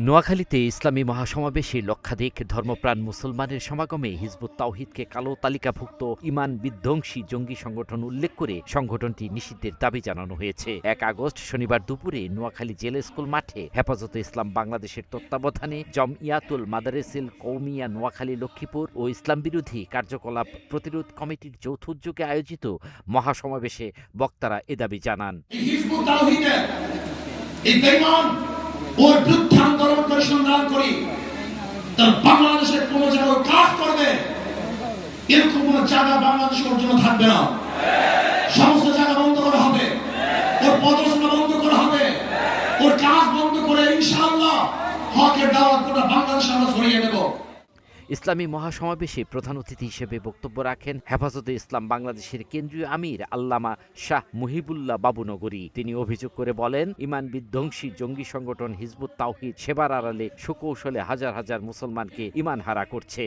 নোয়াখালীতে ইসলামী মহাসমাবেশে লক্ষাধিক ধর্মপ্রাণ মুসলমানের সমাগমে হিজবুত তাওহিদকে কালো তালিকাভুক্ত ইমান বিধ্বংসী জঙ্গি সংগঠন উল্লেখ করে সংগঠনটি নিষিদ্ধের দাবি জানানো হয়েছে। ১ আগস্ট শনিবার দুপুরে নোয়াখালী জেলা স্কুল মাঠে হেফাজতে ইসলাম বাংলাদেশের তত্ত্বাবধানে জমইয়াতুল মাদারেসিল কৌমিয়া নোয়াখালী লক্ষ্মীপুর ও ইসলাম বিরোধী কার্যকলাপ প্রতিরোধ কমিটির যৌথ উদ্যোগে আয়োজিত মহাসমাবেশে বক্তারা এ দাবি জানান। ওর বিরুদ্ধে আন্দোলন করে সংগ্রাম করি, তার বাংলাদেশের কোন জায়গায় কাজ করবে এরকম কোন জায়গা বাংলাদেশের জন্য থাকবে না। সমস্ত জায়গা বন্ধ করা হবে, ওর প্রদর্শনা বন্ধ করা হবে, ওর কাজ বন্ধ করে ইনশাআল্লাহ হকের দাওয়াত গোটা বাংলাদেশে আমরা ছড়িয়ে দেব। ইসলামী মহাসমাবেশে প্রধান অতিথি হিসেবে বক্তব্য রাখেন হেফাজতে ইসলাম বাংলাদেশের কেন্দ্রীয় আমির আল্লামা শাহ মুহিবুল্লাহ বাবুনগরী। তিনি অভিযোগ করে বলেন, ইমান বিধ্বংসী জঙ্গি সংগঠন হিজবুত তাওহিদ সেবার আড়ালে সুকৌশলে হাজার হাজার মুসলমানকে ইমান হারা করছে।